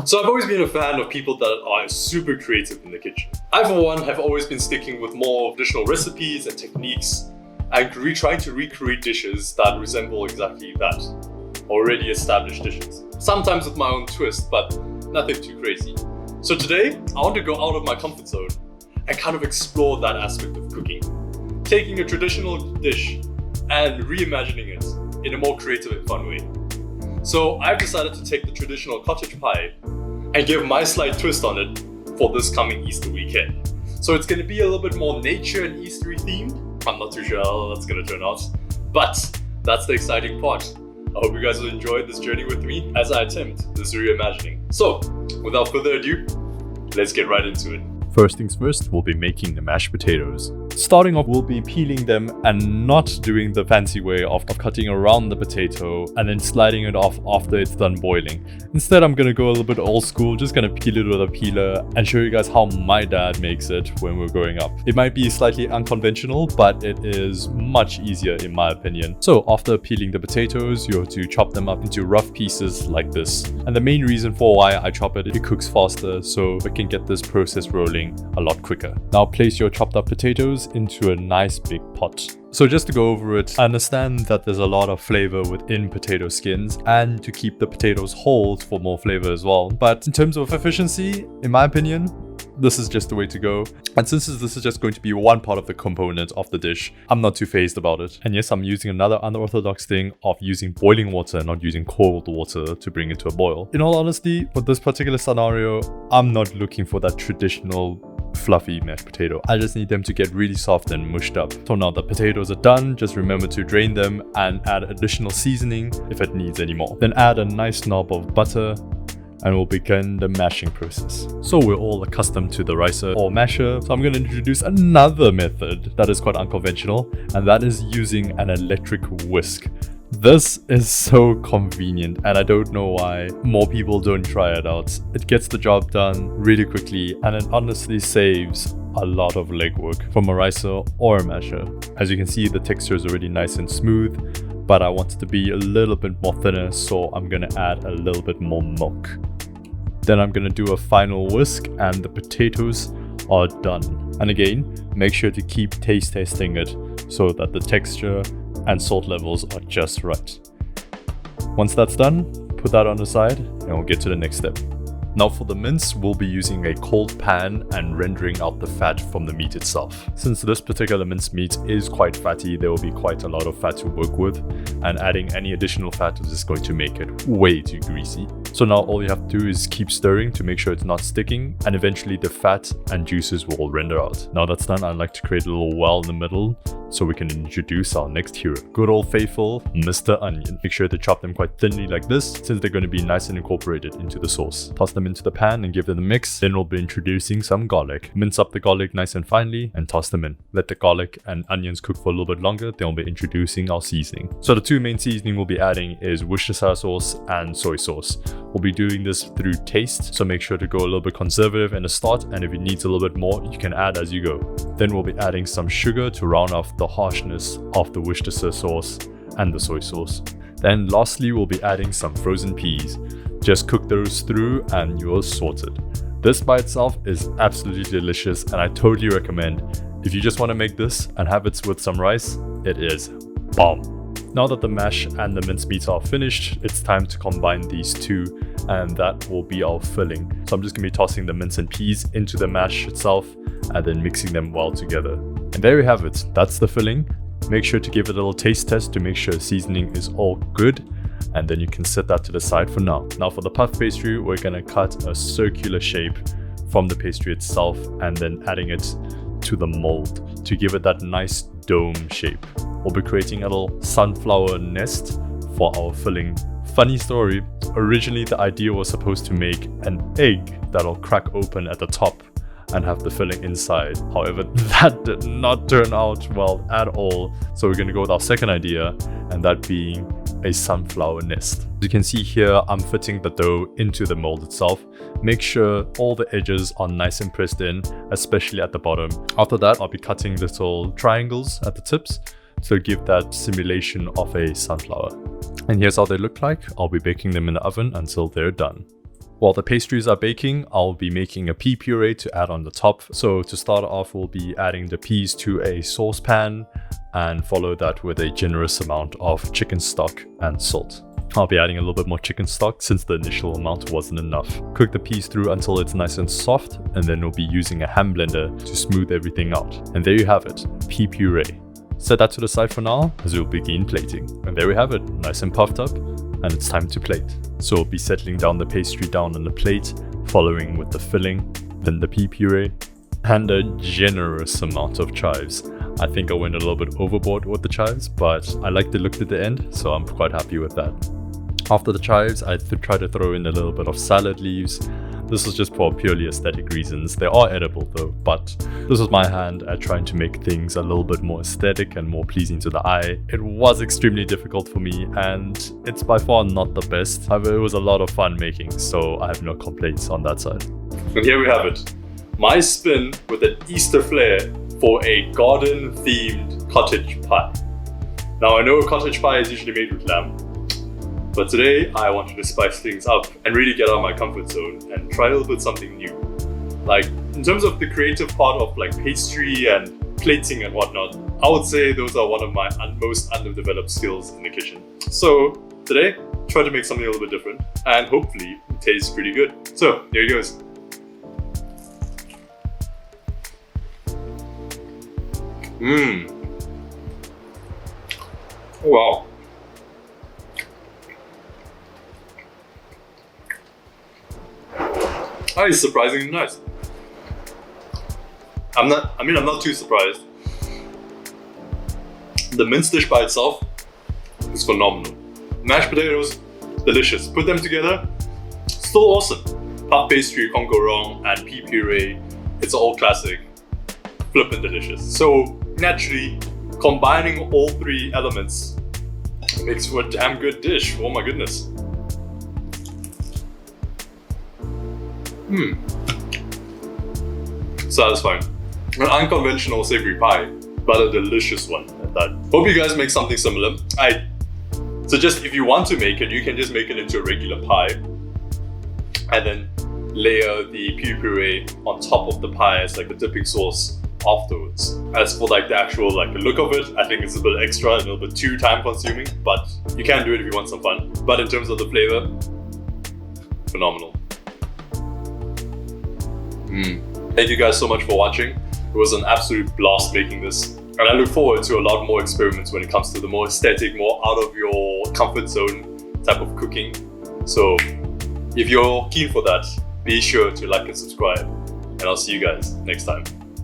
So I've always been a fan of people that are super creative in the kitchen. I, for one, have always been sticking with more traditional recipes and techniques and trying to recreate dishes that resemble exactly that, already established dishes. Sometimes with my own twist, but nothing too crazy. So today, I want to go out of my comfort zone and kind of explore that aspect of cooking. Taking a traditional dish and reimagining it in a more creative and fun way. So I've decided to take the traditional cottage pie and give my slight twist on it for this coming Easter weekend. So it's going to be a little bit more nature and Eastery themed. I'm not too sure how that's going to turn out, but that's the exciting part. I hope you guys will enjoy this journey with me as I attempt this reimagining. So without further ado, let's get right into it. First things first, we'll be making the mashed potatoes. Starting off, we'll be peeling them and not doing the fancy way of cutting around the potato and then sliding it off after it's done boiling. Instead, I'm gonna go a little bit old school, just gonna peel it with a peeler and show you guys how my dad makes it when we're growing up. It might be slightly unconventional, but it is much easier in my opinion. So after peeling the potatoes, you have to chop them up into rough pieces like this. And the main reason for why I chop it cooks faster, so we can get this process rolling a lot quicker. Now place your chopped up potatoes into a nice big pot. So just to go over it, I understand that there's a lot of flavor within potato skins and to keep the potatoes whole for more flavor as well. But in terms of efficiency, in my opinion, this is just the way to go. And since this is just going to be one part of the component of the dish, I'm not too phased about it. And yes, I'm using another unorthodox thing of using boiling water and not using cold water to bring it to a boil. In all honesty, with this particular scenario, I'm not looking for that traditional fluffy mashed potato. I just need them to get really soft and mushed up. So now the potatoes are done, just remember to drain them and add additional seasoning if it needs any more. Then add a nice knob of butter and we'll begin the mashing process. So we're all accustomed to the ricer or masher, so I'm going to introduce another method that is quite unconventional, and that is using an electric whisk. This is so convenient and I don't know why more people don't try it out. It gets the job done really quickly and it honestly saves a lot of legwork from a ricer or a masher. As you can see, the texture is already nice and smooth, but I want it to be a little bit more thinner, so I'm gonna add a little bit more milk. Then I'm gonna do a final whisk and the potatoes are done. And again, make sure to keep taste testing it so that the texture and salt levels are just right. Once that's done, put that on the side and we'll get to the next step. Now for the mince, we'll be using a cold pan and rendering out the fat from the meat itself. Since this particular mince meat is quite fatty, there will be quite a lot of fat to work with, and adding any additional fat is just going to make it way too greasy. So now all you have to do is keep stirring to make sure it's not sticking, and eventually the fat and juices will render out. Now that's done, I'd like to create a little well in the middle so we can introduce our next hero. Good old faithful Mr. Onion. Make sure to chop them quite thinly like this, since they're going to be nice and incorporated into the sauce. Toss them into the pan and give them a mix. Then we'll be introducing some garlic. Mince up the garlic nice and finely and toss them in. Let the garlic and onions cook for a little bit longer, then we'll be introducing our seasoning. So the two main seasoning we'll be adding is Worcestershire sauce and soy sauce. We'll be doing this through taste, so make sure to go a little bit conservative in the start, and if it needs a little bit more, you can add as you go. Then we'll be adding some sugar to round off the harshness of the Worcestershire sauce and the soy sauce. Then lastly, we'll be adding some frozen peas. Just cook those through and you're sorted. This by itself is absolutely delicious and I totally recommend. If you just want to make this and have it with some rice, it is bomb. Now that the mash and the mincemeat are finished, it's time to combine these two, and that will be our filling. So I'm just going to be tossing the mince and peas into the mash itself and then mixing them well together. And there we have it. That's the filling. Make sure to give it a little taste test to make sure seasoning is all good, and then you can set that to the side for now. Now for the puff pastry, we're going to cut a circular shape from the pastry itself and then adding it to the mold to give it that nice dome shape. We'll be creating a little sunflower nest for our filling. Funny story, originally the idea was supposed to make an egg that'll crack open at the top and have the filling inside. However, that did not turn out well at all. So we're going to go with our second idea, and that being a sunflower nest. As you can see here, I'm fitting the dough into the mold itself. Make sure all the edges are nice and pressed in, especially at the bottom. After that, I'll be cutting little triangles at the tips to give that simulation of a sunflower. And here's how they look like. I'll be baking them in the oven until they're done. While the pastries are baking, I'll be making a pea puree to add on the top. So to start off, we'll be adding the peas to a saucepan and follow that with a generous amount of chicken stock and salt. I'll be adding a little bit more chicken stock since the initial amount wasn't enough. Cook the peas through until it's nice and soft, and then we'll be using a hand blender to smooth everything out. And there you have it, pea puree. Set that to the side for now as we'll begin plating. And there we have it, nice and puffed up, and it's time to plate. So we'll be settling down the pastry down on the plate, following with the filling, then the pea puree, and a generous amount of chives. I think I went a little bit overboard with the chives, but I like the look at the end, so I'm quite happy with that. After the chives, I try to throw in a little bit of salad leaves. This is just for purely aesthetic reasons. They are edible though, but this was my hand at trying to make things a little bit more aesthetic and more pleasing to the eye. It was extremely difficult for me, and it's by far not the best. However, it was a lot of fun making, so I have no complaints on that side. And here we have it. My spin with an Easter flair for a garden-themed cottage pie. Now I know a cottage pie is usually made with lamb, but today I wanted to spice things up and really get out of my comfort zone and try a little bit something new. Like, in terms of the creative part of like pastry and plating and whatnot, I would say those are one of my most underdeveloped skills in the kitchen. So today, try to make something a little bit different and hopefully it tastes pretty good. So here it goes. Oh, wow. Oh, it's surprisingly nice. I'm not too surprised. The mince dish by itself is phenomenal. Mashed potatoes, delicious. Put them together, still awesome. Puff pastry, you can't go wrong, and pea puree, it's all classic. Flippin' delicious. So naturally, combining all three elements makes for a damn good dish. Oh my goodness. Satisfying. An unconventional savory pie, but a delicious one at that. Hope you guys make something similar. I suggest if you want to make it, you can just make it into a regular pie and then layer the pea puree on top of the pie as like the dipping sauce afterwards. As for like the actual like the look of it, I think it's a bit extra, a little bit too time consuming, but you can do it if you want some fun. But in terms of the flavor, phenomenal. Thank you guys so much for watching. It was an absolute blast making this. And I look forward to a lot more experiments when it comes to the more aesthetic, more out of your comfort zone type of cooking. So if you're keen for that, be sure to like and subscribe. And I'll see you guys next time.